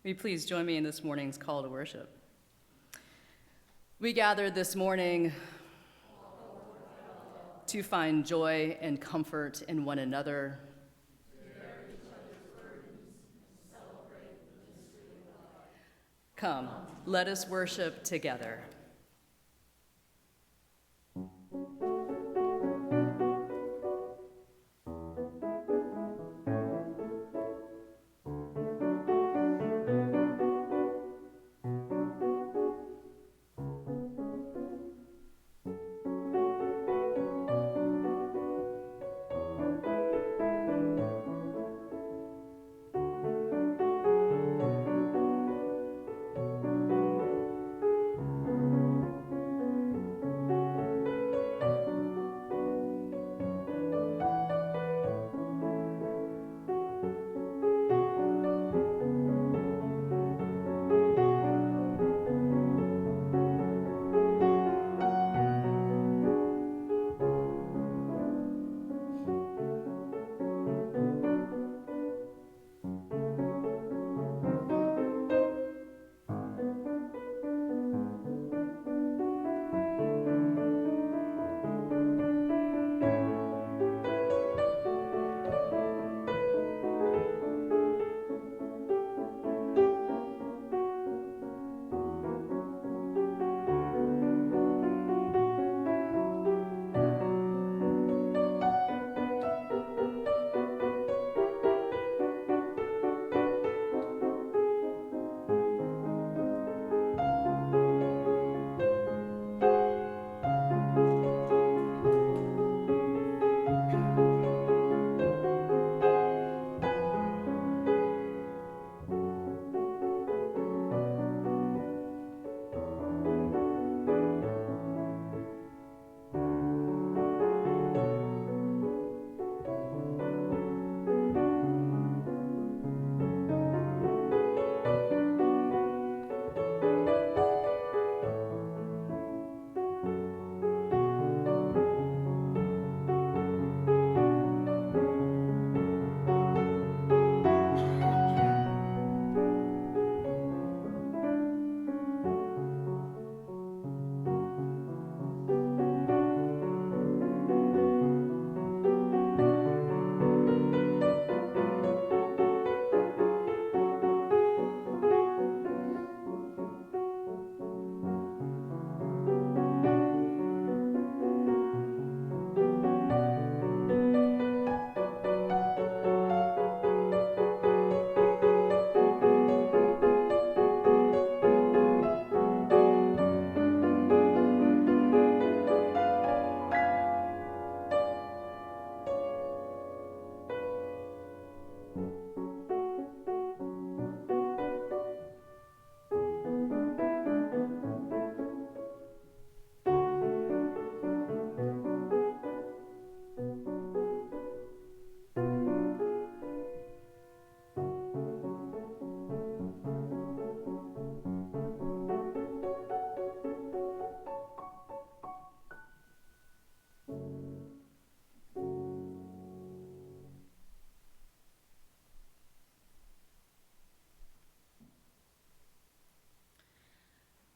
Will you please join me in this morning's call to worship? We gathered this morning to find joy and comfort in one another. Come, let us worship together.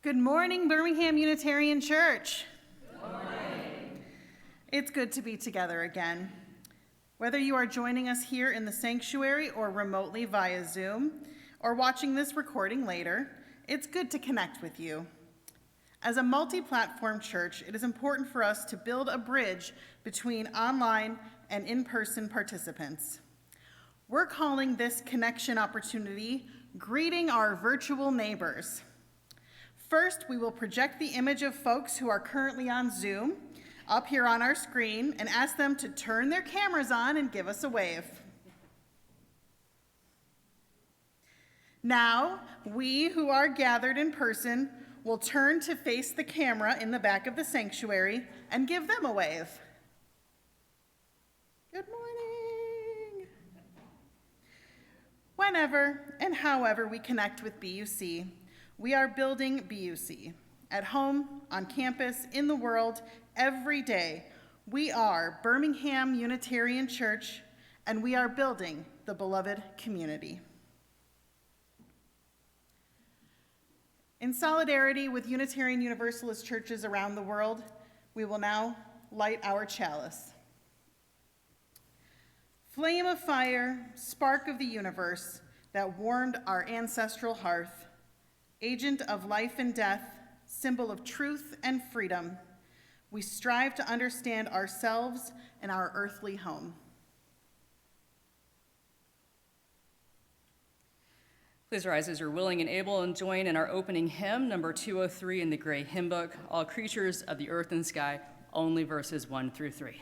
Good morning, Birmingham Unitarian Church. Good morning. It's good to be together again. Whether you are joining us here in the sanctuary or remotely via Zoom, or watching this recording later, it's good to connect with you. As a multi-platform church, it is important for us to build a bridge between online and in-person participants. We're calling this connection opportunity Greeting Our Virtual Neighbors. First, we will project the image of folks who are currently on Zoom up here on our screen and ask them to turn their cameras on and give us a wave. Now, we who are gathered in person will turn to face the camera in the back of the sanctuary and give them a wave. Good morning. Whenever and however we connect with BUC, we are building BUC. At home, on campus, in the world, every day, we are Birmingham Unitarian Church, and we are building the beloved community. In solidarity with Unitarian Universalist churches around the world, we will now light our chalice. Flame of fire, spark of the universe that warmed our ancestral hearth, agent of life and death, symbol of truth and freedom, we strive to understand ourselves and our earthly home. Please rise as you're willing and able and join in our opening hymn, number 203 in the Gray Hymn Book, All Creatures of the Earth and Sky, only verses 1 through 3.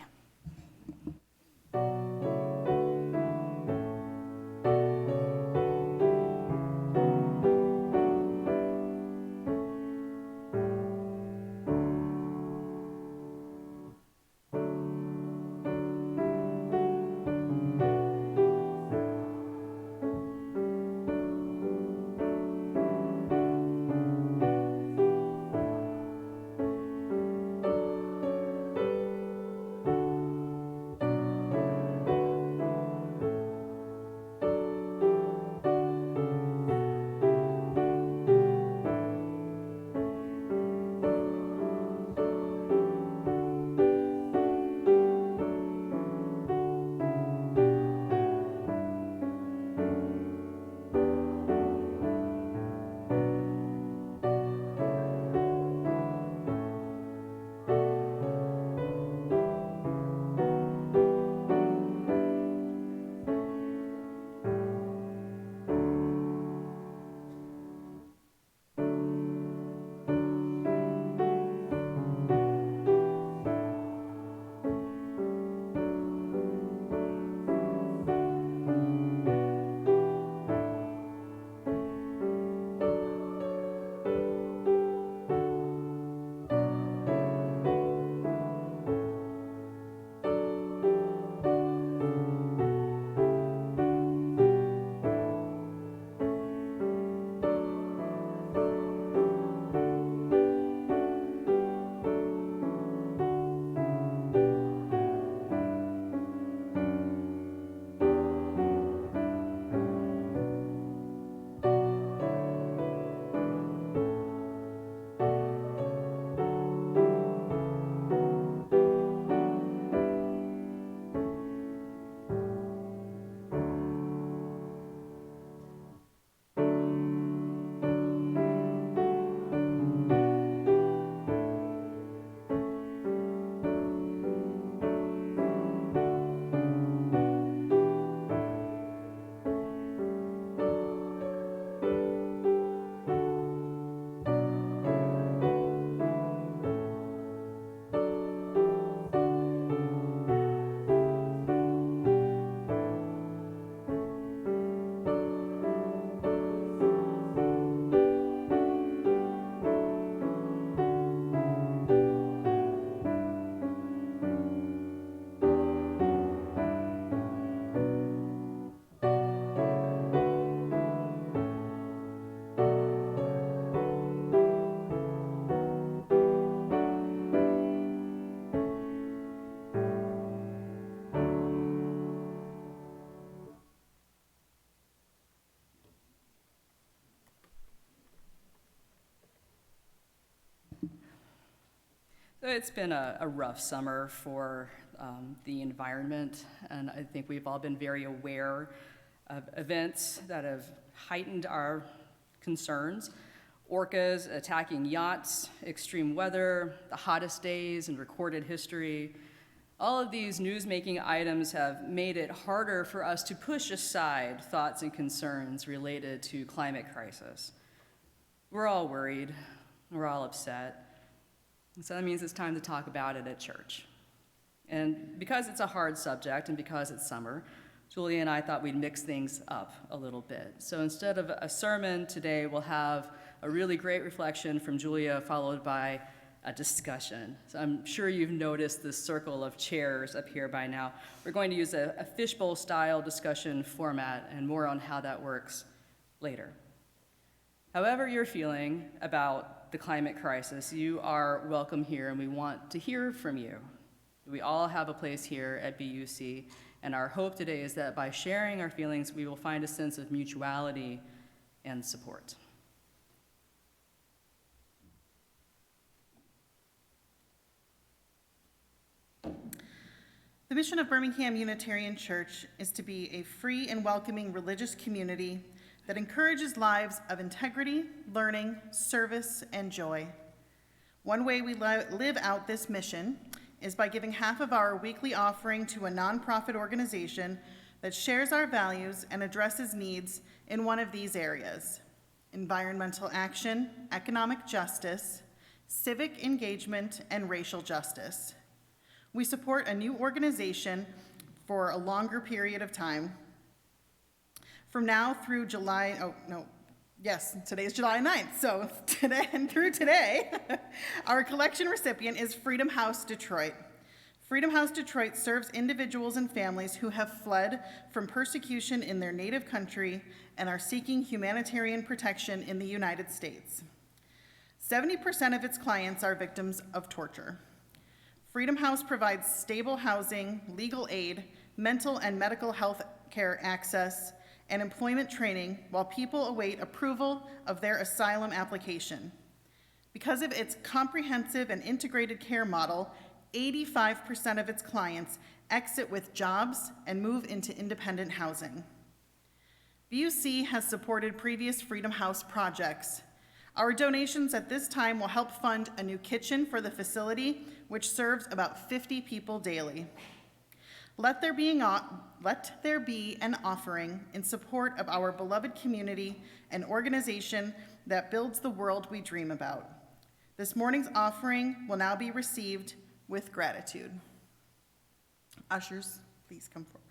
So it's been a rough summer for the environment, and I think we've all been very aware of events that have heightened our concerns. Orcas attacking yachts, extreme weather, the hottest days in recorded history. All of these news-making items have made it harder for us to push aside thoughts and concerns related to climate crisis. We're all worried, we're all upset. So that means it's time to talk about it at church. And because it's a hard subject and because it's summer, Julia and I thought we'd mix things up a little bit. So instead of a sermon today, we'll have a really great reflection from Julia followed by a discussion. So I'm sure you've noticed this circle of chairs up here by now. We're going to use a fishbowl-style discussion format, and more on how that works later. However you're feeling about the climate crisis, you are welcome here, and we want to hear from you. We all have a place here at BUC, and our hope today is that by sharing our feelings, we will find a sense of mutuality and support. The mission of Birmingham Unitarian Church is to be a free and welcoming religious community that encourages lives of integrity, learning, service, and joy. One way we live out this mission is by giving half of our weekly offering to a nonprofit organization that shares our values and addresses needs in one of these areas: environmental action, economic justice, civic engagement, and racial justice. We support a new organization for a longer period of time. From now through July, today's July 9th, so today and through today, our collection recipient is Freedom House Detroit. Freedom House Detroit serves individuals and families who have fled from persecution in their native country and are seeking humanitarian protection in the United States. 70% of its clients are victims of torture. Freedom House provides stable housing, legal aid, mental and medical health care access, and employment training while people await approval of their asylum application. Because of its comprehensive and integrated care model, 85% of its clients exit with jobs and move into independent housing. VUC has supported previous Freedom House projects. Our donations at this time will help fund a new kitchen for the facility, which serves about 50 people daily. Let there be an offering in support of our beloved community and organization that builds the world we dream about. This morning's offering will now be received with gratitude. Ushers, please come forward.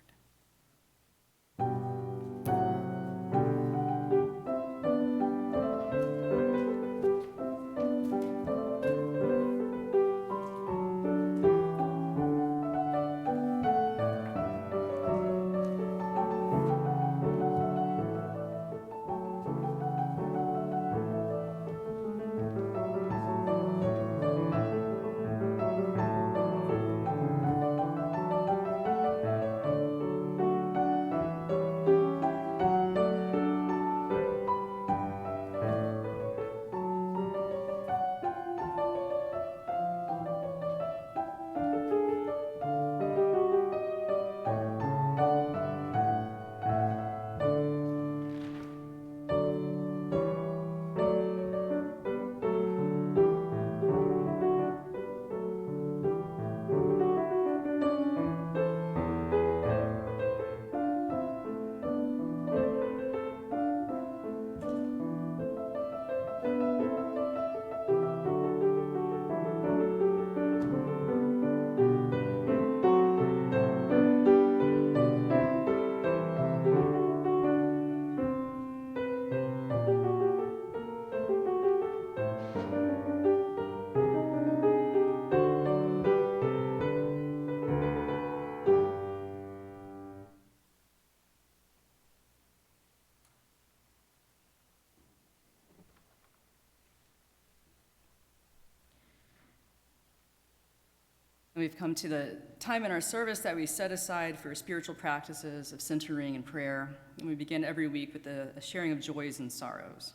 And we've come to the time in our service that we set aside for spiritual practices of centering and prayer. And we begin every week with a sharing of joys and sorrows.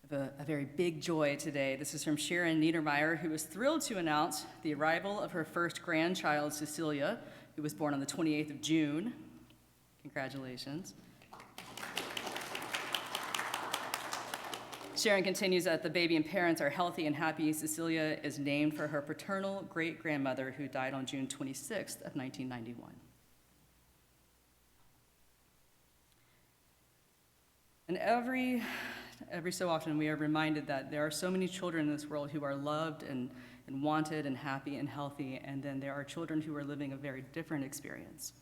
We have a very big joy today. This is from Sharon Niedermeyer, who is thrilled to announce the arrival of her first grandchild, Cecilia, who was born on the 28th of June. Congratulations. Sharon continues that the baby and parents are healthy and happy. Cecilia is named for her paternal great-grandmother who died on June 26th of 1991. And every so often we are reminded that there are so many children in this world who are loved and wanted and happy and healthy, and then there are children who are living a very different experience.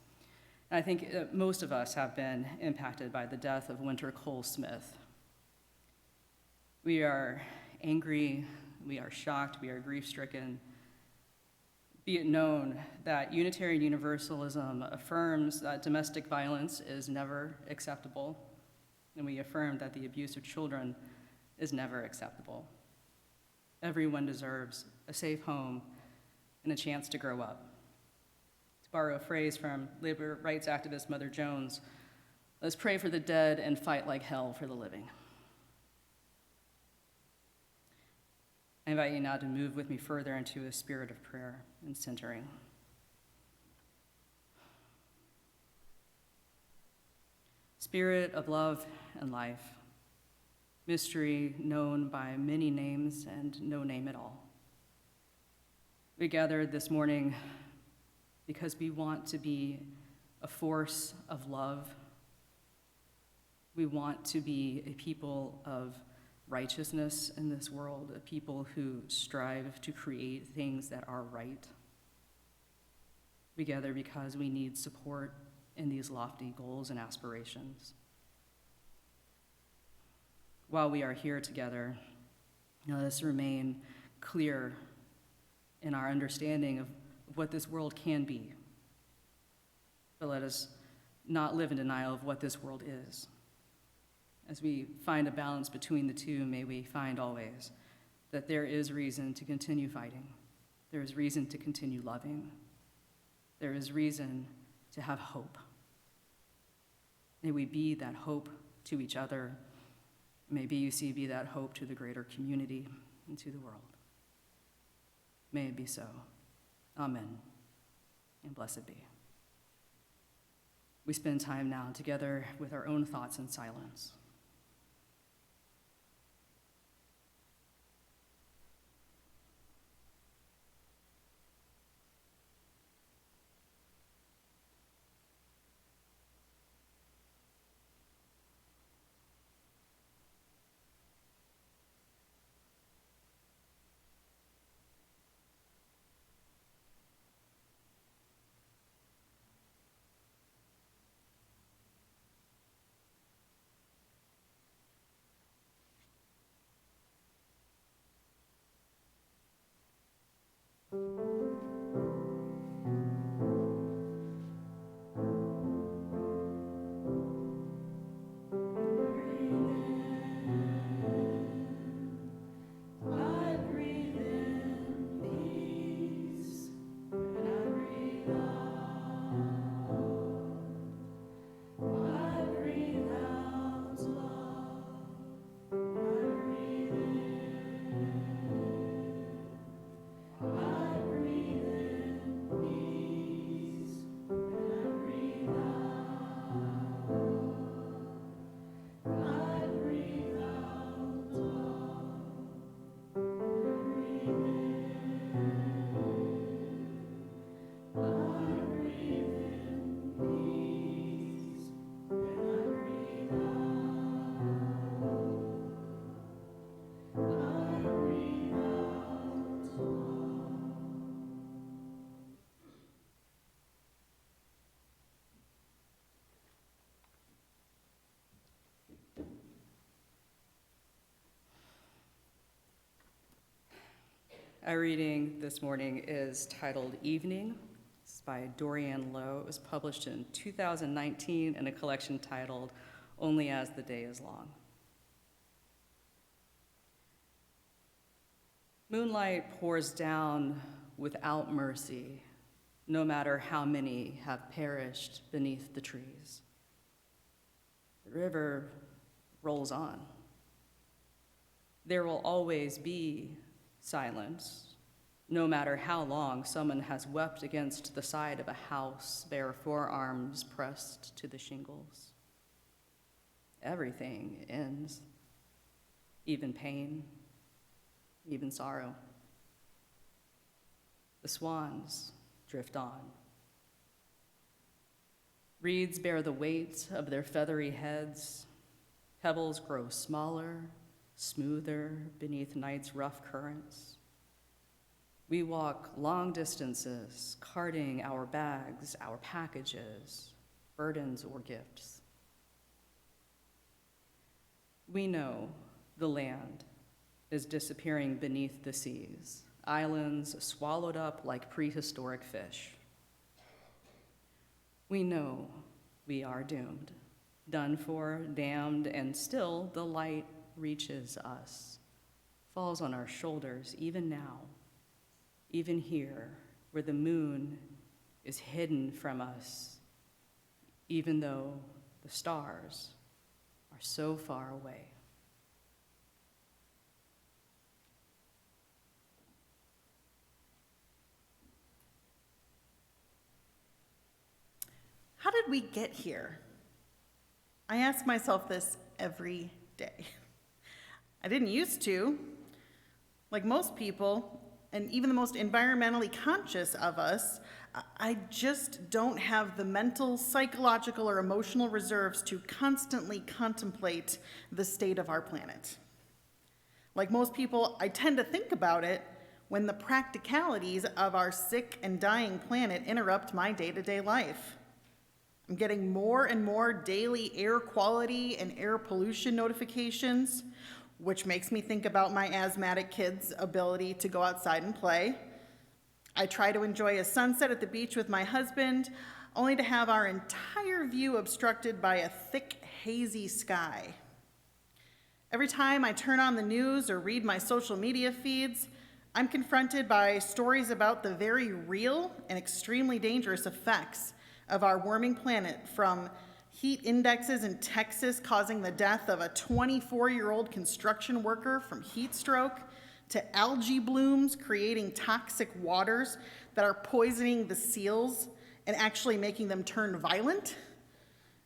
And I think most of us have been impacted by the death of Winter Cole Smith. We are angry, we are shocked, we are grief-stricken. Be it known that Unitarian Universalism affirms that domestic violence is never acceptable, and we affirm that the abuse of children is never acceptable. Everyone deserves a safe home and a chance to grow up. To borrow a phrase from labor rights activist Mother Jones, let's pray for the dead and fight like hell for the living. I invite you now to move with me further into a spirit of prayer and centering. Spirit of love and life, mystery known by many names and no name at all. We gathered this morning because we want to be a force of love. We want to be a people of righteousness in this world, a people who strive to create things that are right. We gather because we need support in these lofty goals and aspirations. While we are here together, let us remain clear in our understanding of what this world can be. But let us not live in denial of what this world is. As we find a balance between the two, may we find always that there is reason to continue fighting. There is reason to continue loving. There is reason to have hope. May we be that hope to each other. May BUC be that hope to the greater community and to the world. May it be so. Amen. And blessed be. We spend time now together with our own thoughts in silence. Our reading this morning is titled Evening. It's by Dorian Lowe. It was published in 2019 in a collection titled Only as the Day is Long. Moonlight pours down without mercy, no matter how many have perished beneath the trees. The river rolls on. There will always be silence, no matter how long someone has wept against the side of a house, bare forearms pressed to the shingles. Everything ends, even pain, even sorrow. The swans drift on. Reeds bear the weight of their feathery heads. Pebbles grow smaller, smoother beneath night's rough currents. We walk long distances, carting our bags, our packages, burdens or gifts. We know the land is disappearing beneath the seas, islands swallowed up like prehistoric fish. We know we are doomed, done for, damned, and still the light reaches us, falls on our shoulders even now, even here where the moon is hidden from us, even though the stars are so far away. How did we get here? I ask myself this every day. I didn't used to. Like most people, and even the most environmentally conscious of us, I just don't have the mental, psychological, or emotional reserves to constantly contemplate the state of our planet. Like most people, I tend to think about it when the practicalities of our sick and dying planet interrupt my day-to-day life. I'm getting more and more daily air quality and air pollution notifications, which makes me think about my asthmatic kids' ability to go outside and play. I try to enjoy a sunset at the beach with my husband, only to have our entire view obstructed by a thick, hazy sky. Every time I turn on the news or read my social media feeds, I'm confronted by stories about the very real and extremely dangerous effects of our warming planet, from heat indexes in Texas causing the death of a 24-year-old construction worker from heat stroke, to algae blooms creating toxic waters that are poisoning the seals and actually making them turn violent.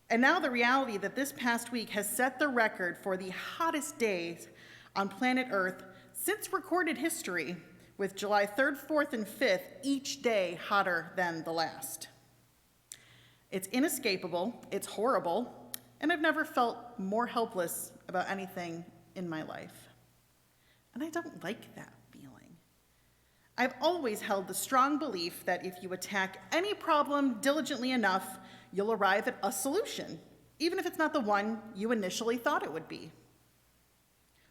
And now the reality that this past week has set the record for the hottest days on planet Earth since recorded history, with July 3rd, 4th, and 5th each day hotter than the last. It's inescapable, it's horrible, and I've never felt more helpless about anything in my life. And I don't like that feeling. I've always held the strong belief that if you attack any problem diligently enough, you'll arrive at a solution, even if it's not the one you initially thought it would be.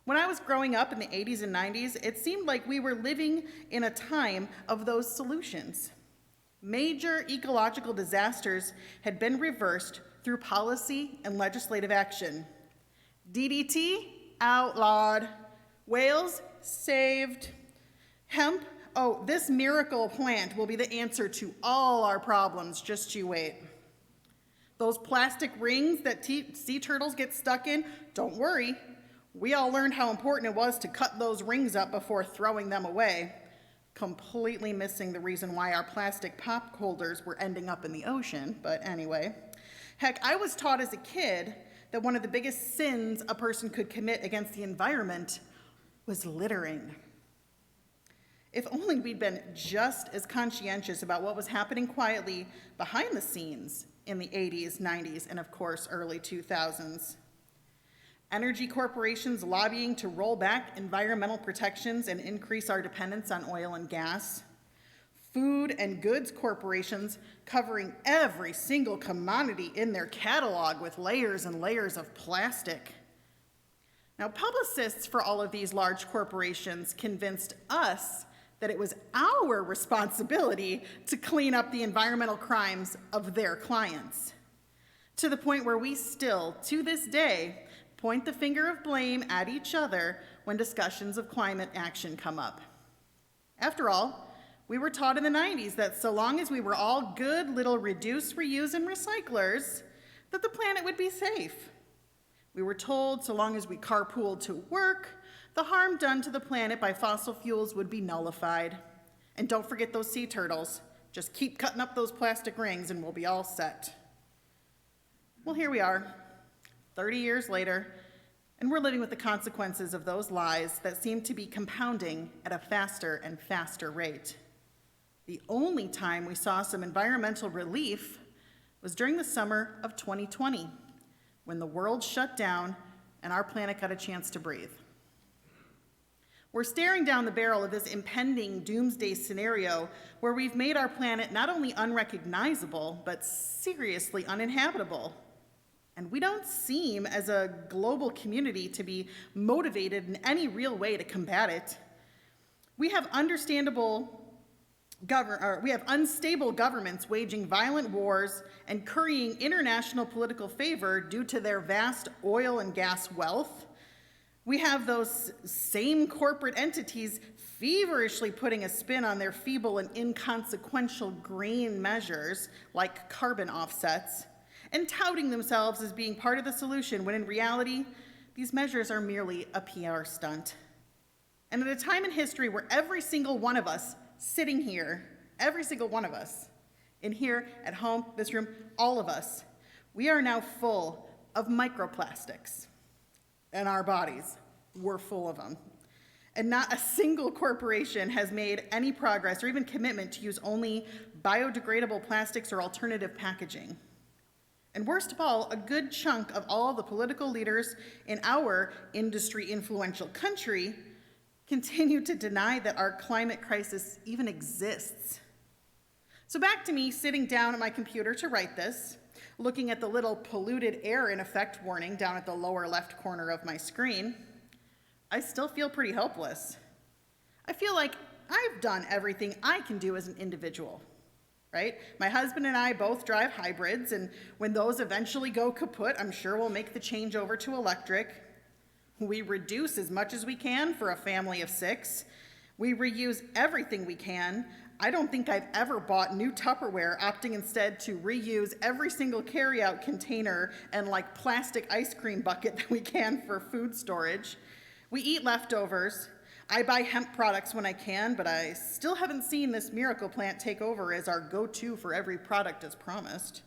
When I was growing up in the 80s and 90s, it seemed like we were living in a time of those solutions. Major ecological disasters had been reversed through policy and legislative action. DDT, outlawed. Whales, saved. Hemp, oh, this miracle plant will be the answer to all our problems, just you wait. Those plastic rings that sea turtles get stuck in, don't worry. We all learned how important it was to cut those rings up before throwing them away, completely missing the reason why our plastic pop holders were ending up in the ocean, but anyway. Heck, I was taught as a kid that one of the biggest sins a person could commit against the environment was littering. If only we'd been just as conscientious about what was happening quietly behind the scenes in the 80s, 90s, and of course, early 2000s. Energy corporations lobbying to roll back environmental protections and increase our dependence on oil and gas. Food and goods corporations covering every single commodity in their catalog with layers and layers of plastic. Now, publicists for all of these large corporations convinced us that it was our responsibility to clean up the environmental crimes of their clients, to the point where we still, to this day, point the finger of blame at each other when discussions of climate action come up. After all, we were taught in the 90s that so long as we were all good little reduce, reuse, and recyclers, that the planet would be safe. We were told so long as we carpooled to work, the harm done to the planet by fossil fuels would be nullified. And don't forget those sea turtles. Just keep cutting up those plastic rings and we'll be all set. Well, here we are, 30 years later, and we're living with the consequences of those lies that seem to be compounding at a faster and faster rate. The only time we saw some environmental relief was during the summer of 2020, when the world shut down and our planet got a chance to breathe. We're staring down the barrel of this impending doomsday scenario where we've made our planet not only unrecognizable, but seriously uninhabitable. And we don't seem, as a global community, to be motivated in any real way to combat it. We have unstable governments waging violent wars and currying international political favor due to their vast oil and gas wealth. We have those same corporate entities feverishly putting a spin on their feeble and inconsequential green measures, like carbon offsets, and touting themselves as being part of the solution, when in reality, these measures are merely a PR stunt. And at a time in history where every single one of us sitting here, every single one of us, in here, at home, this room, all of us, we are now full of microplastics, and our bodies, we're full of them. And not a single corporation has made any progress or even commitment to use only biodegradable plastics or alternative packaging. And worst of all, a good chunk of all the political leaders in our industry-influential country continue to deny that our climate crisis even exists. So back to me sitting down at my computer to write this, looking at the little polluted air in effect warning down at the lower left corner of my screen. I still feel pretty helpless. I feel like I've done everything I can do as an individual, right? My husband and I both drive hybrids, and when those eventually go kaput, I'm sure we'll make the change over to electric. We reduce as much as we can for a family of 6. We reuse everything we can. I don't think I've ever bought new Tupperware, opting instead to reuse every single carryout container and like plastic ice cream bucket that we can for food storage. We eat leftovers. I buy hemp products when I can, but I still haven't seen this miracle plant take over as our go-to for every product as promised.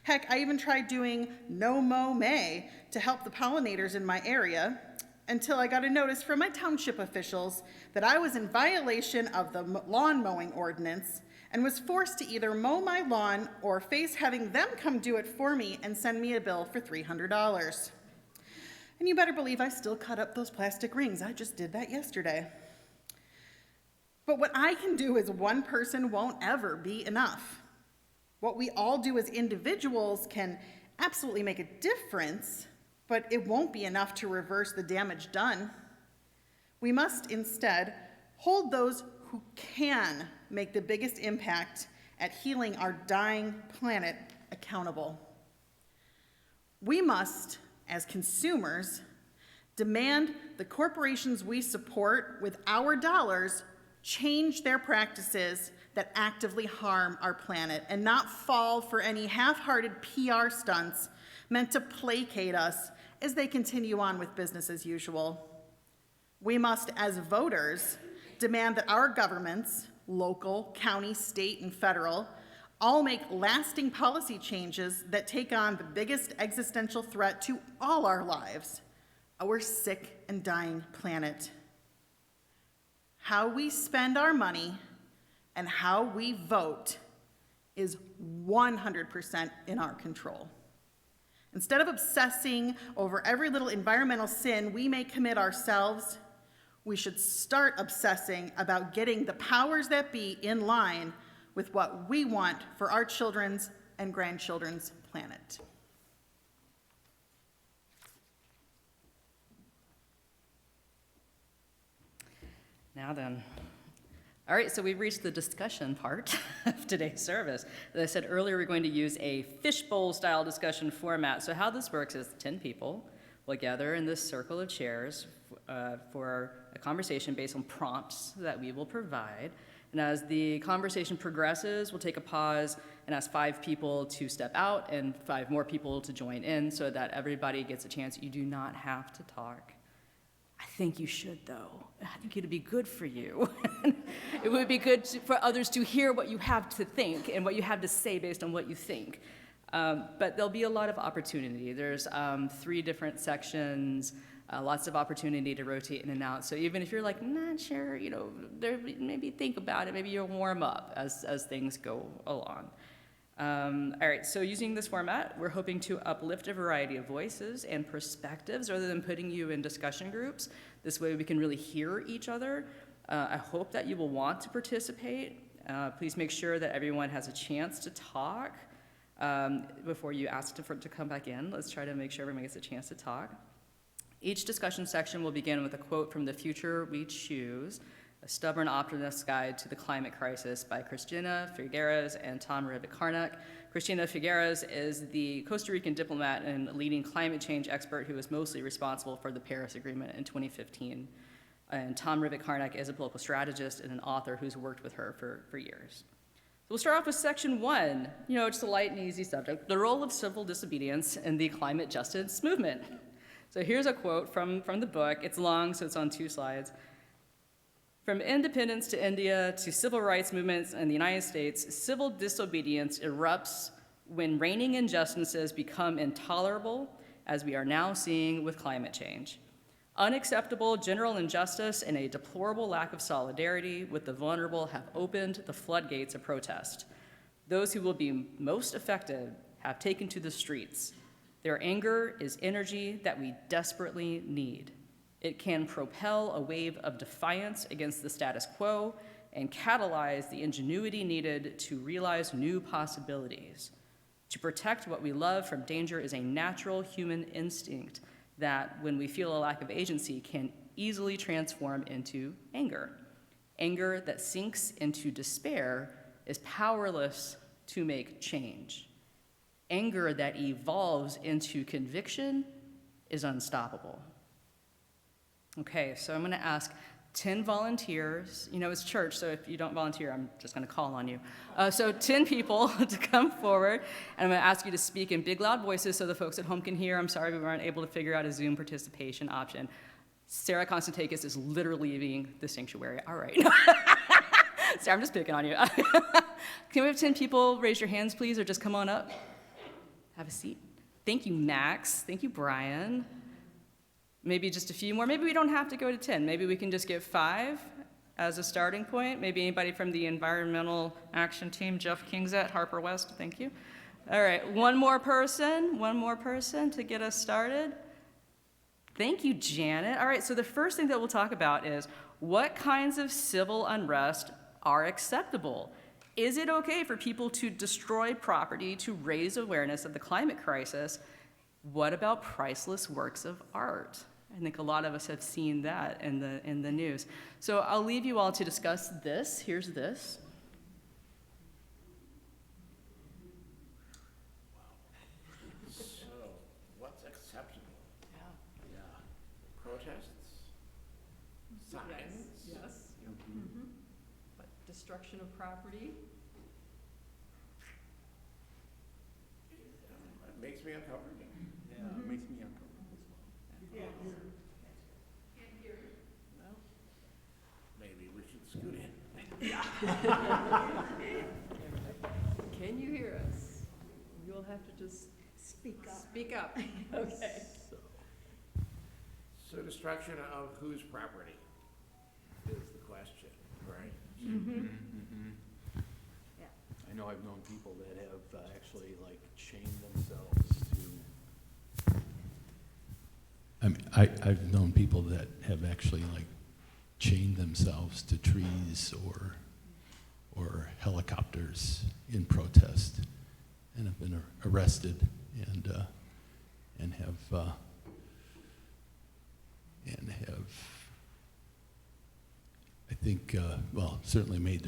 Heck, I even tried doing no mow May to help the pollinators in my area until I got a notice from my township officials that I was in violation of the lawn mowing ordinance and was forced to either mow my lawn or face having them come do it for me and send me a bill for $300. And you better believe I still cut up those plastic rings. I just did that yesterday. But what I can do as one person won't ever be enough. What we all do as individuals can absolutely make a difference, but it won't be enough to reverse the damage done. We must instead hold those who can make the biggest impact at healing our dying planet accountable. We must, as consumers, demand the corporations we support with our dollars change their practices that actively harm our planet and not fall for any half-hearted PR stunts meant to placate us as they continue on with business as usual. We must, as voters, demand that our governments, local, county, state, and federal, all make lasting policy changes that take on the biggest existential threat to all our lives, our sick and dying planet. How we spend our money and how we vote is 100% in our control. Instead of obsessing over every little environmental sin we may commit ourselves, we should start obsessing about getting the powers that be in line with what we want for our children's and grandchildren's planet. Now then. All right, so we've reached the discussion part of today's service. As I said earlier, we're going to use a fishbowl-style discussion format. So how this works is 10 people will gather in this circle of chairs for a conversation based on prompts that we will provide. And as the conversation progresses, we'll take a pause and ask 5 people to step out and 5 more people to join in so that everybody gets a chance. You do not have to talk. I think you should, though. I think it'd be good for you. It would be good for others to hear what you have to think and what you have to say based on what you think. But there'll be a lot of opportunity. There's 3 different sections, lots of opportunity to rotate in and out. So even if you're like, not sure, maybe think about it. Maybe you'll warm up as things go along. All right, so using this format, we're hoping to uplift a variety of voices and perspectives rather than putting you in discussion groups. This way we can really hear each other. I hope that you will want to participate. Please make sure that everyone has a chance to talk before you ask to come back in. Let's try to make sure everyone gets a chance to talk. Each discussion section will begin with a quote from The Future We Choose, A Stubborn Optimist's Guide to the Climate Crisis by Cristina Figueres and Tom Rivett-Carnac. Cristina Figueres is the Costa Rican diplomat and leading climate change expert who was mostly responsible for the Paris Agreement in 2015. And Tom Rivett-Carnac is a political strategist and an author who's worked with her for years. So we'll start off with section 1, just a light and easy subject, the role of civil disobedience in the climate justice movement. So here's a quote from the book. It's long, so it's on 2 slides. From independence to India to civil rights movements in the United States, civil disobedience erupts when reigning injustices become intolerable as we are now seeing with climate change. Unacceptable general injustice and a deplorable lack of solidarity with the vulnerable have opened the floodgates of protest. Those who will be most affected have taken to the streets. Their anger is energy that we desperately need. It can propel a wave of defiance against the status quo and catalyze the ingenuity needed to realize new possibilities. To protect what we love from danger is a natural human instinct that, when we feel a lack of agency, can easily transform into anger. Anger that sinks into despair is powerless to make change. Anger that evolves into conviction is unstoppable. Okay, so I'm gonna ask 10 volunteers. You know, it's church, so if you don't volunteer, I'm just gonna call on you. So 10 people to come forward, and I'm gonna ask you to speak in big, loud voices so the folks at home can hear. I'm sorry we weren't able to figure out a Zoom participation option. Sarah Constantakis is literally leaving the sanctuary. All right. Sarah, I'm just picking on you. Can we have 10 people raise your hands, please, or just come on up? Have a seat. Thank you, Max. Thank you, Brian. Maybe just a few more. Maybe we don't have to go to 10. Maybe we can just give 5 as a starting point. Maybe anybody from the Environmental Action Team, Jeff Kingset, Harper West, thank you. All right, one more person to get us started. Thank you, Janet. All right, so the first thing that we'll talk about is what kinds of civil unrest are acceptable? Is it okay for people to destroy property to raise awareness of the climate crisis? What about priceless works of art? I think a lot of us have seen that in the news. So I'll leave you all to discuss this. Here's this. So, what's acceptable? Yeah. Protests? Signs? Yes. But destruction of property? It makes me uncomfortable. Yeah, it makes me uncomfortable as well. Well, Maybe we should scoot in. can you hear us? You'll have to just Speak up. speak up. Okay. So destruction of whose property is the question, right? Yeah. I know I've known people that have actually like chained themselves to. I mean, I've known people that have actually like chained themselves to trees or helicopters in protest and have been arrested and have I think certainly made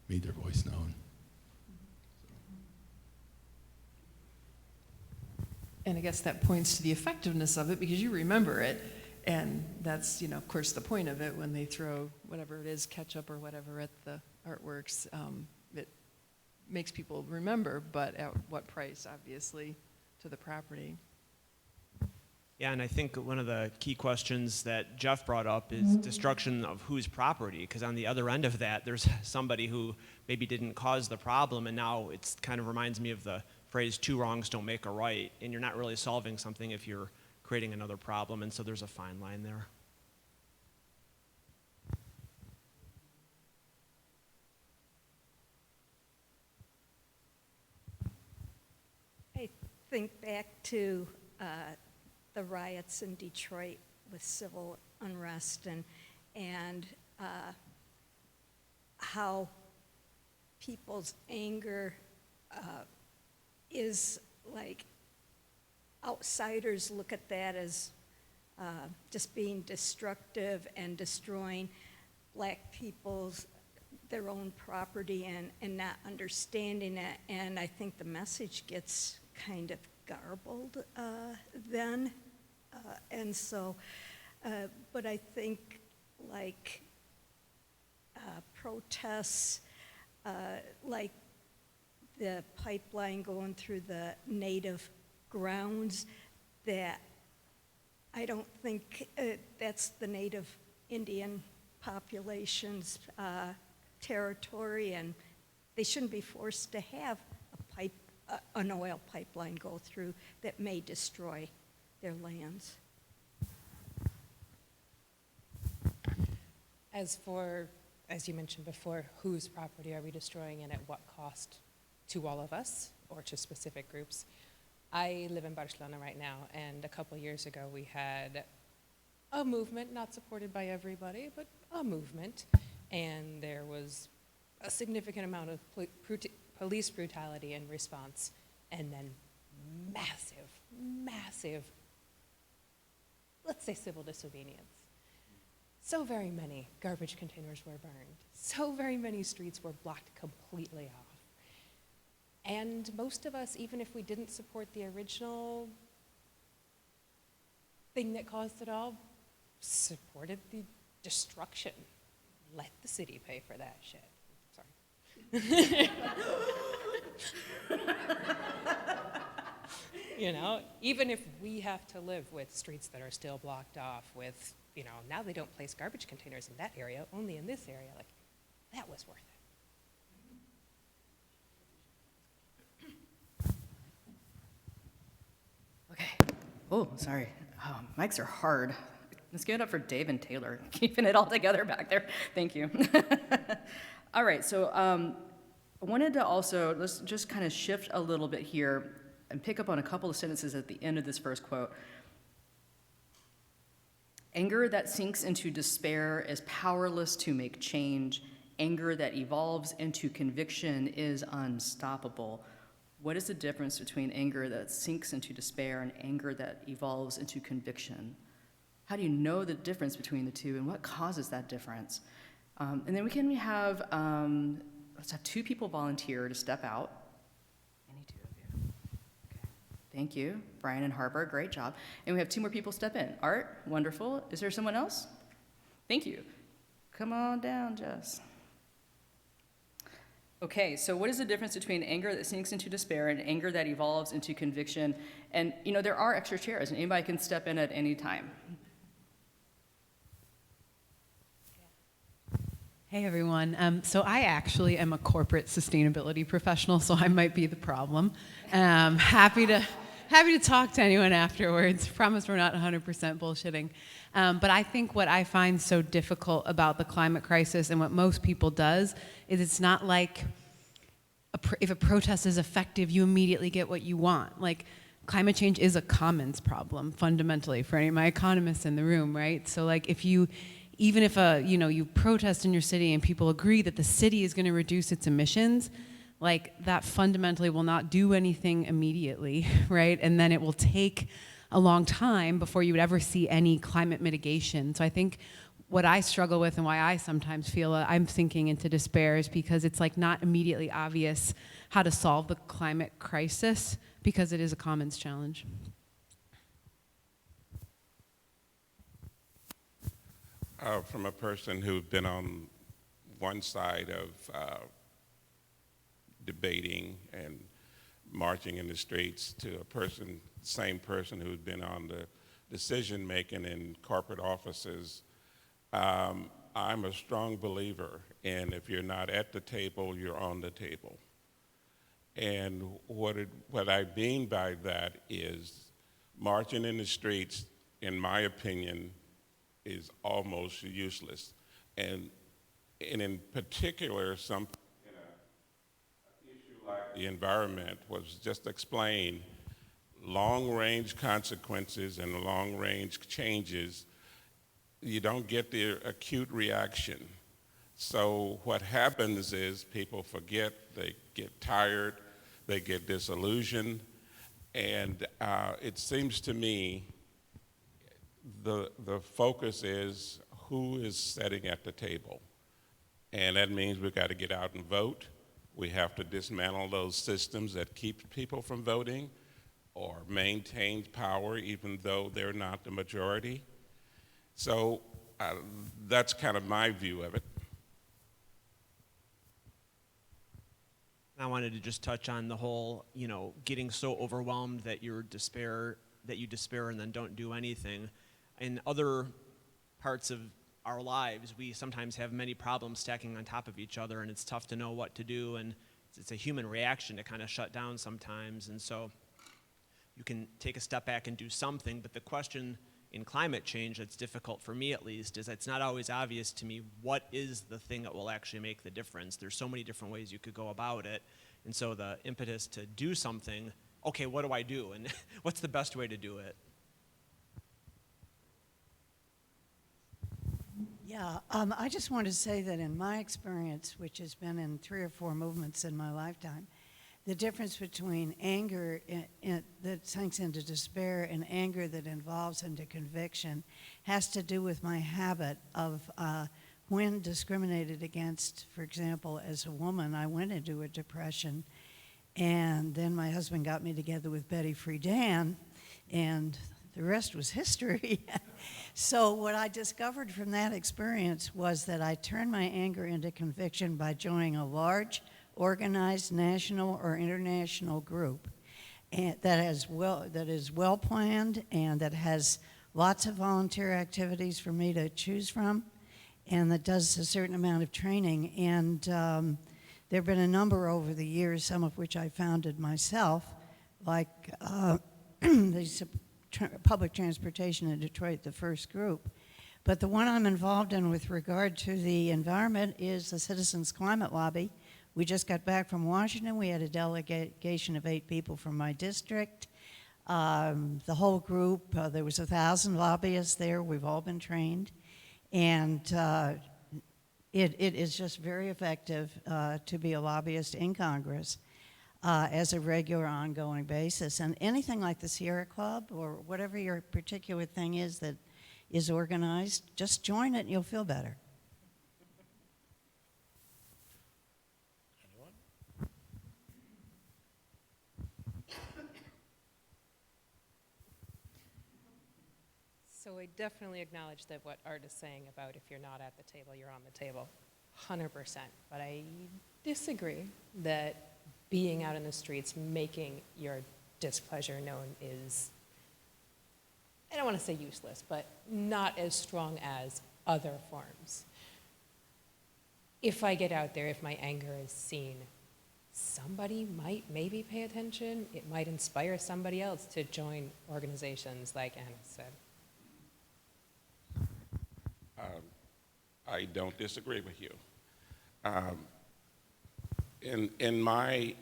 their voice known. And I guess that points to the effectiveness of it because you remember it. And that's, of course, the point of it when they throw whatever it is, ketchup or whatever at the artworks. It makes people remember, but at what price, obviously, to the property. Yeah, and I think one of the key questions that Jeff brought up is destruction of whose property, because on the other end of that, there's somebody who maybe didn't cause the problem, and now it kind of reminds me of the phrase, 2 wrongs don't make a right, and you're not really solving something if you're creating another problem, and so there's a fine line there. I think back to the riots in Detroit with civil unrest and how people's anger is like outsiders look at that as just being destructive and destroying black people's their own property and not understanding it. And I think the message gets kind of garbled then. And so, but I think like protests, like the pipeline going through the native grounds, that I don't think that's the native Indian population's territory, and they shouldn't be forced to have a an oil pipeline go through that may destroy their lands. As for, as you mentioned before, whose property are we destroying and at what cost to all of us or to specific groups? I live in Barcelona right now, and a couple years ago we had a movement, not supported by everybody, but a movement, and there was a significant amount of police brutality in response, and then massive, let's say civil disobedience. So very many garbage containers were burned. So very many streets were blocked completely off. And most of us, even if we didn't support the original thing that caused it all, supported the destruction. Let the city pay for that shit. Sorry. You know, even if we have to live with streets that are still blocked off with, you know, now they don't place garbage containers in that area, only in this area, like, that was worth it. Okay. Oh, sorry. Oh, mics are hard. Let's give it up for Dave and Taylor, keeping it all together back there. Thank you. All right, so I wanted to also, let's just kind of shift a little bit here and pick up on a couple of sentences at the end of this first quote. Anger that sinks into despair is powerless to make change. Anger that evolves into conviction is unstoppable. What is the difference between anger that sinks into despair and anger that evolves into conviction? How do you know the difference between the two, and what causes that difference? And then we can have, let's have 2 people volunteer to step out. Any 2 of you? Okay. Thank you, Brian and Harper, great job. And we have 2 more people step in. Art, wonderful. Is there someone else? Thank you. Come on down, Jess. Okay, so what is the difference between anger that sinks into despair and anger that evolves into conviction? And, you know, there are extra chairs, and anybody can step in at any time. Hey everyone. So I actually am a corporate sustainability professional, so I might be the problem. Happy to talk to anyone afterwards. Promise we're not 100% bullshitting. But I think what I find so difficult about the climate crisis and what most people does is it's not like if a protest is effective, you immediately get what you want. Like, climate change is a commons problem, fundamentally, for any of my economists in the room, right? So like even if you protest in your city and people agree that the city is going to reduce its emissions, like that fundamentally will not do anything immediately, right? And then it will take a long time before you would ever see any climate mitigation. So I think what I struggle with and why I sometimes feel I'm sinking into despair is because it's like not immediately obvious how to solve the climate crisis because it is a commons challenge. From a person who's been on one side of debating and marching in the streets to same person who's been on the decision making in corporate offices, I'm a strong believer in if you're not at the table, you're on the table. And what I mean by that is marching in the streets, in my opinion, is almost useless. And in particular, an issue like the environment was just explained, long-range consequences and long-range changes, you don't get the acute reaction. So what happens is people forget, they get tired, they get disillusioned, and it seems to me the focus is who is sitting at the table. And that means we've got to get out and vote. We have to dismantle those systems that keep people from voting or maintain power even though they're not the majority. So that's kind of my view of it. I wanted to just touch on the whole, getting so overwhelmed that you despair and then don't do anything. In other parts of our lives, we sometimes have many problems stacking on top of each other, and it's tough to know what to do, and it's it's a human reaction to kind of shut down sometimes. And so you can take a step back and do something, but the question in climate change that's difficult for me at least is it's not always obvious to me what is the thing that will actually make the difference. There's so many different ways you could go about it. And so the impetus to do something, okay, what do I do? And what's the best way to do it? Yeah, I just want to say that in my experience, which has been in 3 or 4 movements in my lifetime, the difference between anger that sinks into despair and anger that evolves into conviction has to do with my habit of when discriminated against, for example, as a woman, I went into a depression, and then my husband got me together with Betty Friedan, and the rest was history. So what I discovered from that experience was that I turned my anger into conviction by joining a large, organized national or international group and that is well planned and that has lots of volunteer activities for me to choose from, and that does a certain amount of training. And there have been a number over the years, some of which I founded myself, like the public transportation in Detroit, the first group. But the one I'm involved in with regard to the environment is the Citizens Climate Lobby. We just got back from Washington. We had a delegation of 8 people from my district. The whole group, there was 1,000 lobbyists there. We've all been trained. And it is just very effective to be a lobbyist in Congress as a regular ongoing basis. And anything like the Sierra Club or whatever your particular thing is that is organized, just join it and you'll feel better. So I definitely acknowledge that what Art is saying about if you're not at the table, you're on the table, 100%. But I disagree that being out in the streets, making your displeasure known is, I don't want to say useless, but not as strong as other forms. If I get out there, if my anger is seen, somebody might maybe pay attention. It might inspire somebody else to join organizations like Anna said. I don't disagree with you. In my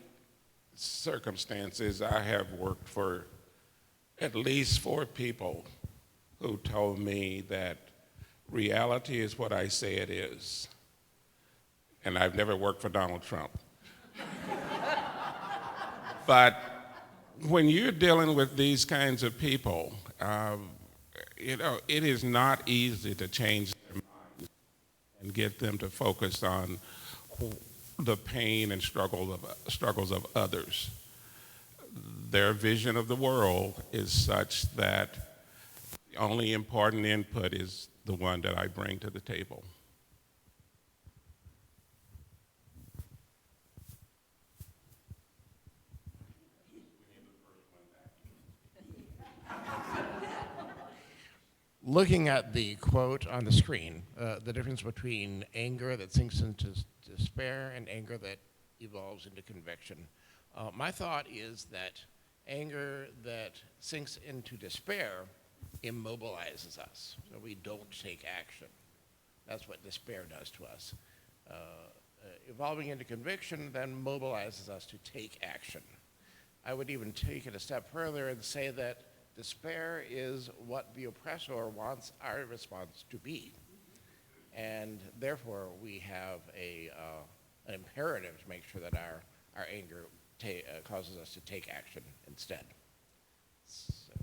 circumstances, I have worked for at least 4 people who told me that reality is what I say it is. And I've never worked for Donald Trump. But when you're dealing with these kinds of people, it is not easy to change their minds and get them to focus on the pain and struggles of others. Their vision of the world is such that the only important input is the one that I bring to the table. Looking at the quote on the screen, the difference between anger that sinks into despair and anger that evolves into conviction. My thought is that anger that sinks into despair immobilizes us, so we don't take action. That's what despair does to us. Evolving into conviction then mobilizes us to take action. I would even take it a step further and say that despair is what the oppressor wants our response to be. And therefore, we have an imperative to make sure that our anger causes us to take action instead. So.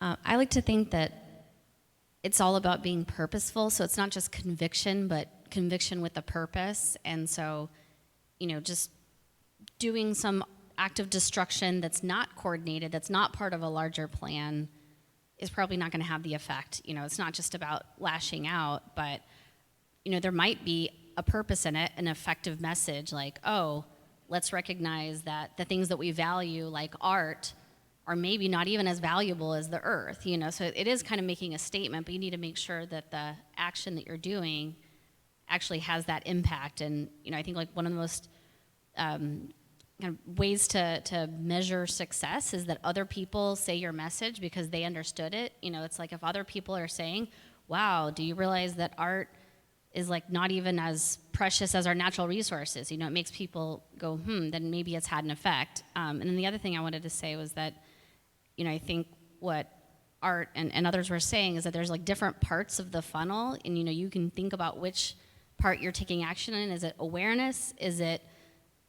I like to think that it's all about being purposeful. So it's not just conviction, but conviction with a purpose. And so, just doing some act of destruction that's not coordinated, that's not part of a larger plan, is probably not going to have the effect. It's not just about lashing out, but there might be a purpose in it, an effective message like, oh, let's recognize that the things that we value, like art, are maybe not even as valuable as the earth. So it is kind of making a statement, but you need to make sure that the action that you're doing actually has that impact. And, you know, I think like one of the most kind of ways to measure success is that other people say your message because they understood it. You know, it's like if other people are saying, wow, do you realize that art is like not even as precious as our natural resources? You know, it makes people go, then maybe it's had an effect. And then the other thing I wanted to say was that, you know, I think what Art and others were saying is that there's like different parts of the funnel, and you know, you can think about which part you're taking action in. Is it awareness? Is it,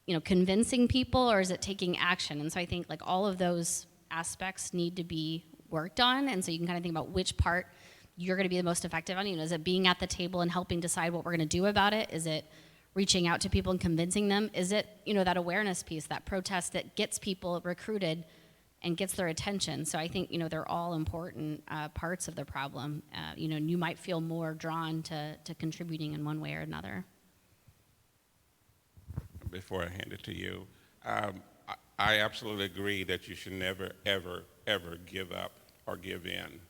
you know, convincing people, or is it taking action? And so I think like all of those aspects need to be worked on, and so you can kind of think about which part you're going to be the most effective on. You know, is it being at the table and helping decide what we're going to do about it? Is it reaching out to people and convincing them? Is it, you know, that awareness piece, that protest that gets people recruited and gets their attention? So I think, you know, they're all important parts of the problem. You know, and you might feel more drawn to contributing in one way or another. Before I hand it to you, I absolutely agree that you should never, ever, ever give up or give in.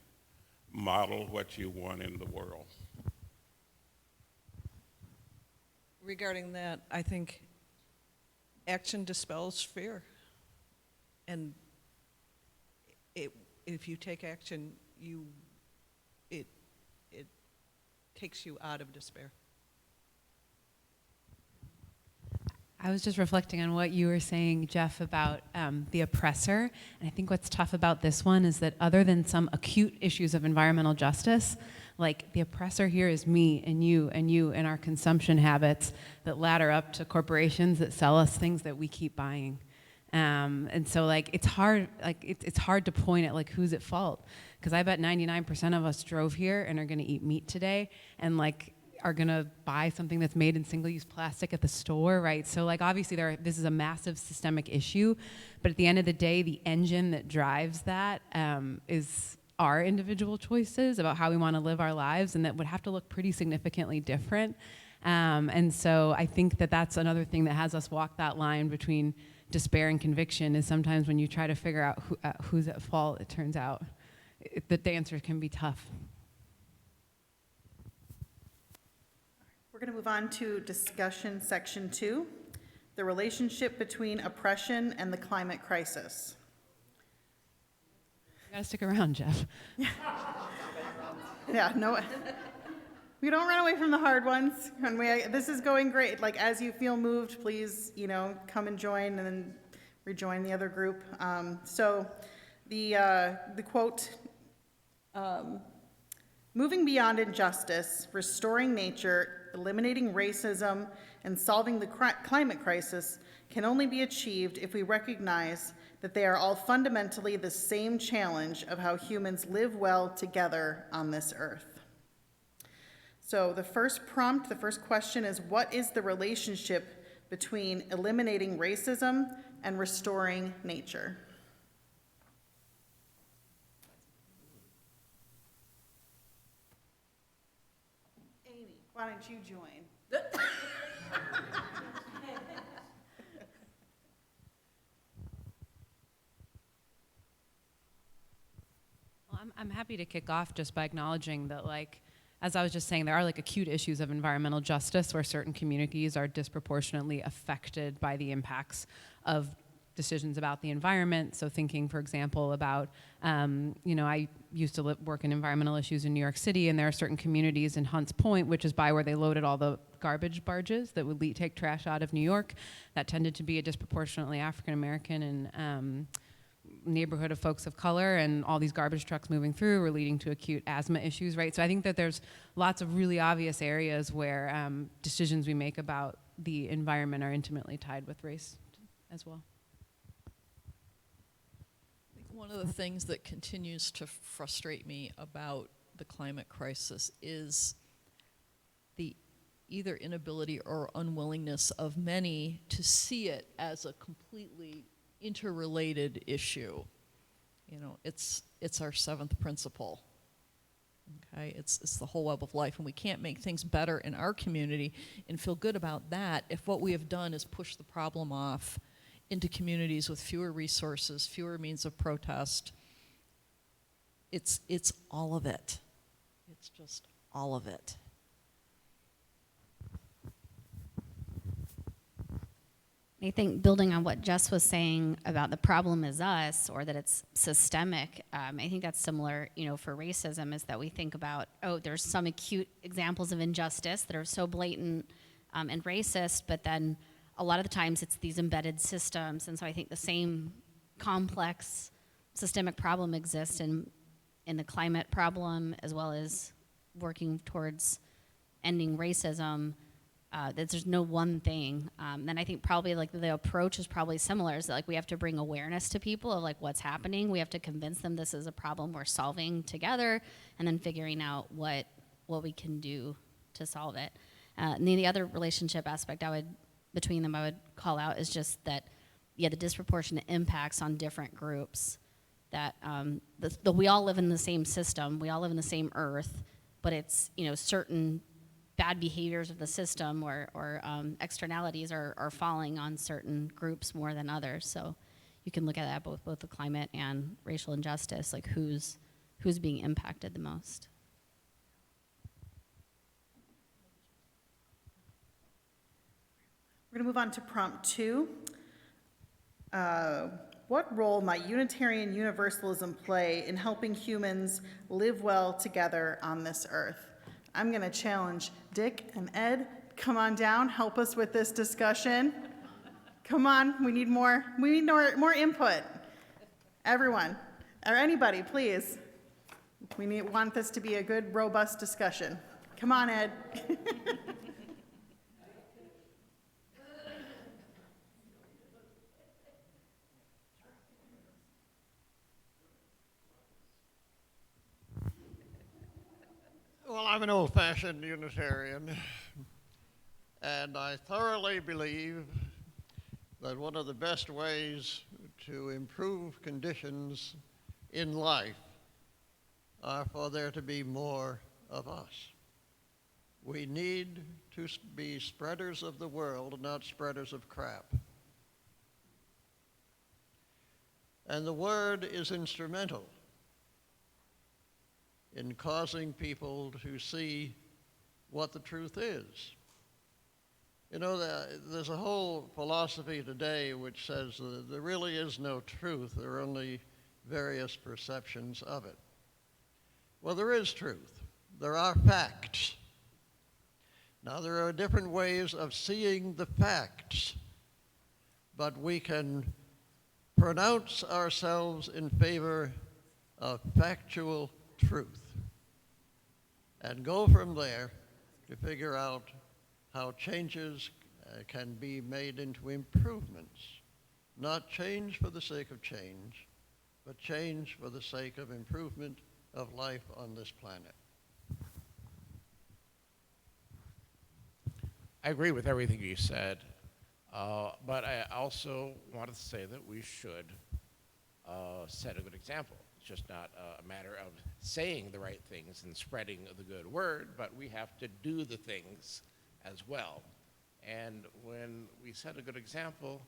Model what you want in the world. Regarding that, I think action dispels fear. And if you take action, it takes you out of despair. I was just reflecting on what you were saying, Jeff, about the oppressor. And I think what's tough about this one is that other than some acute issues of environmental justice, like the oppressor here is me and you and our consumption habits that ladder up to corporations that sell us things that we keep buying. And so like it's hard to point at like who's at fault, because I bet 99% of us drove here and are going to eat meat today and like are going to buy something that's made in single-use plastic at the store, right? So like obviously this is a massive systemic issue, but at the end of the day, the engine that drives that is our individual choices about how we want to live our lives, and that would have to look pretty significantly different. And so I think that that's another thing that has us walk that line between despair and conviction, is sometimes when you try to figure out who's at fault, it turns out that the answer can be tough. We're going to move on to discussion section 2, the relationship between oppression and the climate crisis. You gotta stick around, Jeff. Yeah, no, we don't run away from the hard ones. And this is going great. Like, as you feel moved, please, you know, come and join and then rejoin the other group. So the quote, moving beyond injustice, restoring nature, eliminating racism, and solving the climate crisis can only be achieved if we recognize that they are all fundamentally the same challenge of how humans live well together on this earth. So the first question is, what is the relationship between eliminating racism and restoring nature? Amy, why don't you join? Well, I'm happy to kick off just by acknowledging that, like, as I was just saying, there are like acute issues of environmental justice where certain communities are disproportionately affected by the impacts of decisions about the environment. So thinking, for example, about, you know, I used to work in environmental issues in New York City, and there are certain communities in Hunts Point, which is by where they loaded all the garbage barges that would take trash out of New York. That tended to be a disproportionately African American and neighborhood of folks of color, and all these garbage trucks moving through were leading to acute asthma issues, right? So I think that there's lots of really obvious areas where decisions we make about the environment are intimately tied with race as well. I think one of the things that continues to frustrate me about the climate crisis is the either inability or unwillingness of many to see it as a completely interrelated issue. You know, it's our seventh principle. Okay, it's the whole web of life, and we can't make things better in our community and feel good about that if what we have done is push the problem off into communities with fewer resources, fewer means of protest. It's all of it. It's just all of it. I think building on what Jess was saying about the problem is us, or that it's systemic, I think that's similar, for racism, is that we think about, there's some acute examples of injustice that are so blatant and racist, but then a lot of the times it's these embedded systems. And so I think the same complex systemic problem exists in the climate problem, as well as working towards ending racism. That there's no one thing. Then I think probably like the approach is probably similar. Is that like we have to bring awareness to people of like what's happening. We have to convince them this is a problem we're solving together, and then figuring out what we can do to solve it. And then the other relationship aspect between them I would call out is just that, the disproportionate impacts on different groups. That we all live in the same system, we all live in the same earth, but it's certain bad behaviors of the system or externalities are falling on certain groups more than others. So you can look at that both the climate and racial injustice, like who's being impacted the most. We're going to move on to prompt 2. What role might Unitarian Universalism play in helping humans live well together on this earth? I'm going to challenge Dick and Ed. Come on down, help us with this discussion. Come on, we need more more input. Everyone, or anybody, please. We want this to be a good, robust discussion. Come on, Ed. Well, I'm an old-fashioned Unitarian, and I thoroughly believe that one of the best ways to improve conditions in life are for there to be more of us. We need to be spreaders of the world, not spreaders of crap. And the Word is instrumental in causing people to see what the truth is. There's a whole philosophy today which says that there really is no truth, there are only various perceptions of it. Well, there is truth. There are facts. Now, there are different ways of seeing the facts, but we can pronounce ourselves in favor of factual truth and go from there to figure out how changes can be made into improvements. Not change for the sake of change, but change for the sake of improvement of life on this planet. I agree with everything you said, but I also wanted to say that we should set a good example. It's just not a matter of saying the right things and spreading the good word, but we have to do the things as well. And when we set a good example,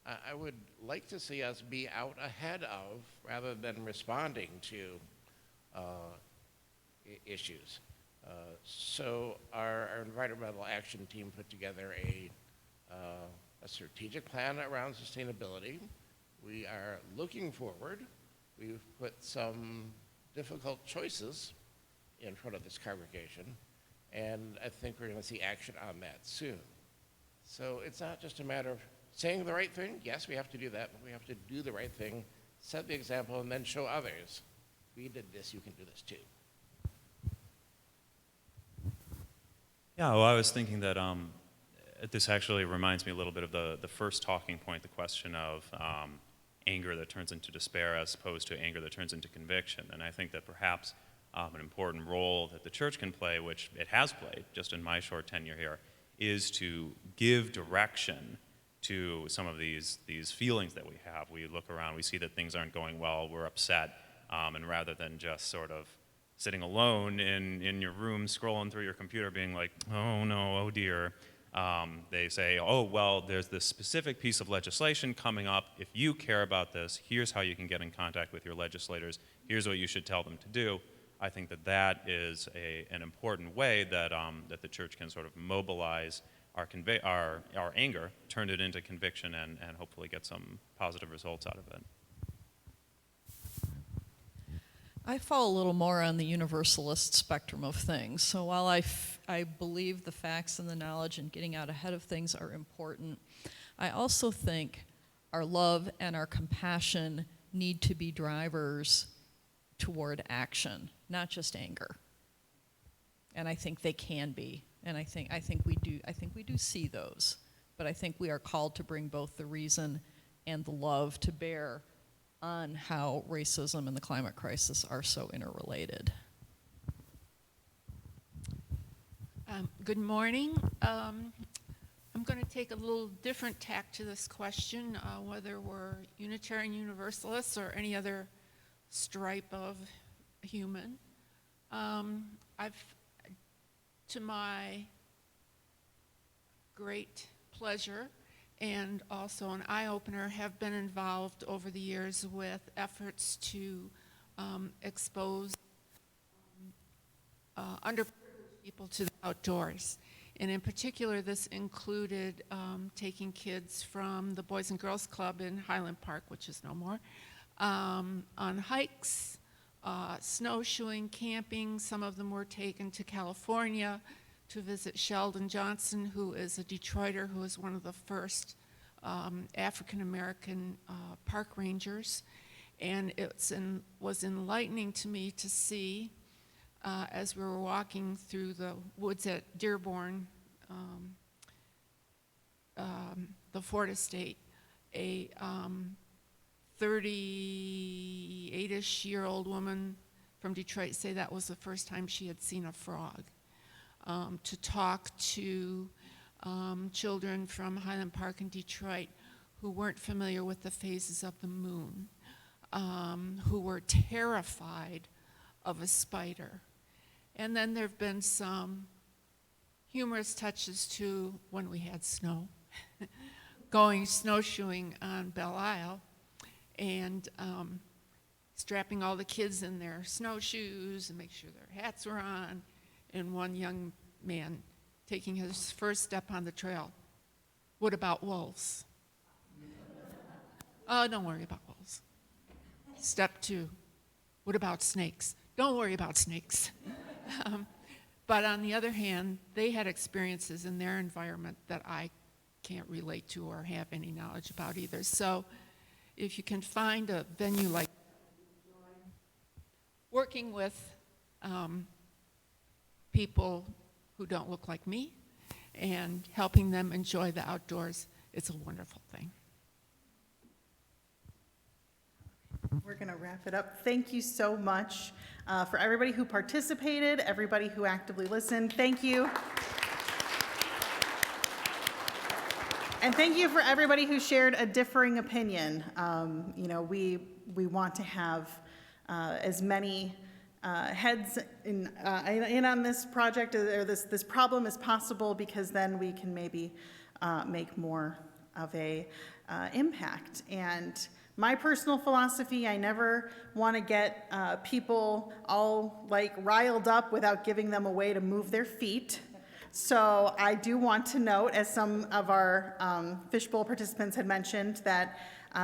I would like to see us be out ahead of, rather than responding to issues. So our environmental action team put together a strategic plan around sustainability. We are looking forward. We've put some difficult choices in front of this congregation, and I think we're going to see action on that soon. So it's not just a matter of saying the right thing. Yes, we have to do that, but we have to do the right thing, set the example, and then show others. We did this, you can do this too. Yeah, well, I was thinking that this actually reminds me a little bit of the first talking point, the question of anger that turns into despair as opposed to anger that turns into conviction. And I think that perhaps an important role that the church can play, which it has played just in my short tenure here, is to give direction to some of these feelings that we have. We look around, we see that things aren't going well, we're upset, and rather than just sort of sitting alone in your room scrolling through your computer being like, oh no, oh dear, they say, oh, well, there's this specific piece of legislation coming up. If you care about this, here's how you can get in contact with your legislators. Here's what you should tell them to do. I think that is an important way that the church can sort of mobilize our anger, turn it into conviction, and hopefully get some positive results out of it. I fall a little more on the universalist spectrum of things. So while I believe the facts and the knowledge and getting out ahead of things are important, I also think our love and our compassion need to be drivers toward action, not just anger. And I think they can be, and I think we do see those. But I think we are called to bring both the reason and the love to bear on how racism and the climate crisis are so interrelated. Good morning. I'm going to take a little different tack to this question, whether we're Unitarian Universalists or any other stripe of human. To my great pleasure and also an eye-opener, have been involved over the years with efforts to expose underprivileged people to the outdoors. And in particular, this included taking kids from the Boys and Girls Club in Highland Park, which is no more, on hikes, snowshoeing, camping. Some of them were taken to California to visit Sheldon Johnson, who is a Detroiter, who was one of the first African-American park rangers. And it was enlightening to me to see, as we were walking through the woods at Dearborn, the Ford Estate, a 38-ish-year-old woman from Detroit say that was the first time she had seen a frog. To talk to children from Highland Park in Detroit who weren't familiar with the phases of the moon, who were terrified of a spider. And then there have been some humorous touches too when we had snow, going snowshoeing on Belle Isle and strapping all the kids in their snowshoes and make sure their hats were on, and one young man taking his first step on the trail. What about wolves? Oh, don't worry about wolves. Step 2, what about snakes? Don't worry about snakes. But on the other hand, they had experiences in their environment that I can't relate to or have any knowledge about either. So if you can find a venue like working with people who don't look like me and helping them enjoy the outdoors, it's a wonderful thing. We're going to wrap it up. Thank you so much for everybody who participated, everybody who actively listened. Thank you. And thank you for everybody who shared a differing opinion. We want to have as many heads in on this project or this problem as possible, because then we can maybe make more of a impact. And my personal philosophy, I never want to get people all like riled up without giving them a way to move their feet. So I do want to note, as some of our fishbowl participants had mentioned, that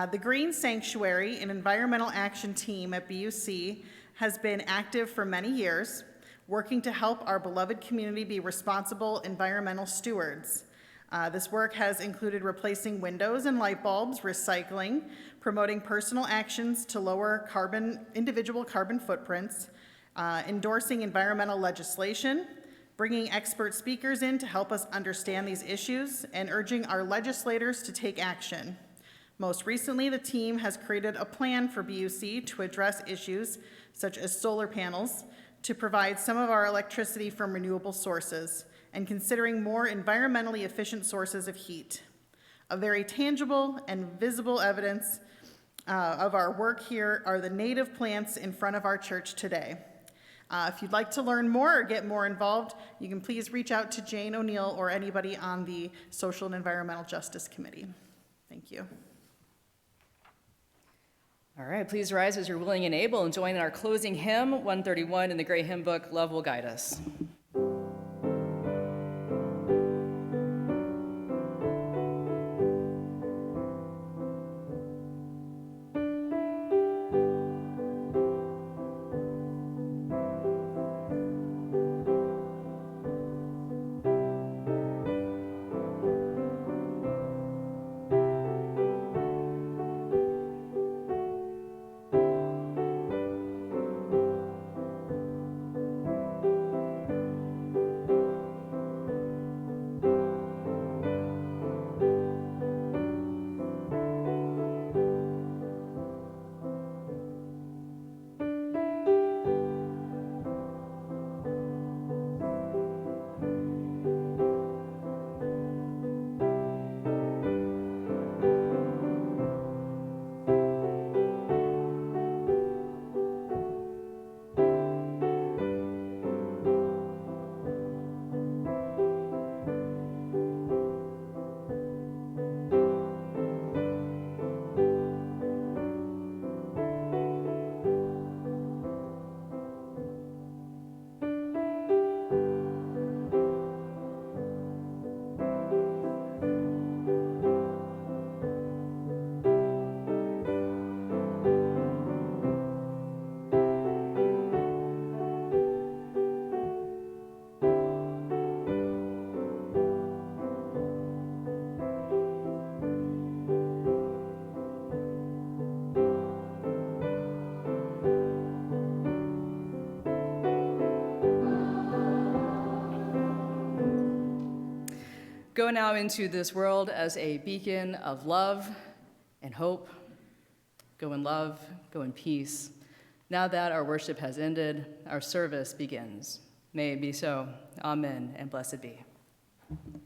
the Green Sanctuary, an environmental action team at BUC, has been active for many years, working to help our beloved community be responsible environmental stewards. This work has included replacing windows and light bulbs, recycling, promoting personal actions to lower individual carbon footprints, endorsing environmental legislation, bringing expert speakers in to help us understand these issues, and urging our legislators to take action. Most recently, the team has created a plan for BUC to address issues such as solar panels, to provide some of our electricity from renewable sources, and considering more environmentally efficient sources of heat. A very tangible and visible evidence of our work here are the native plants in front of our church today. If you'd like to learn more or get more involved, you can please reach out to Jane O'Neill or anybody on the Social and Environmental Justice Committee. Thank you. All right, please rise as you're willing and able and join in our closing hymn, 131 in the Gray Hymn Book, Love Will Guide Us. Go now into this world as a beacon of love and hope. Go in love, go in peace. Now that our worship has ended, our service begins. May it be so. Amen, and blessed be.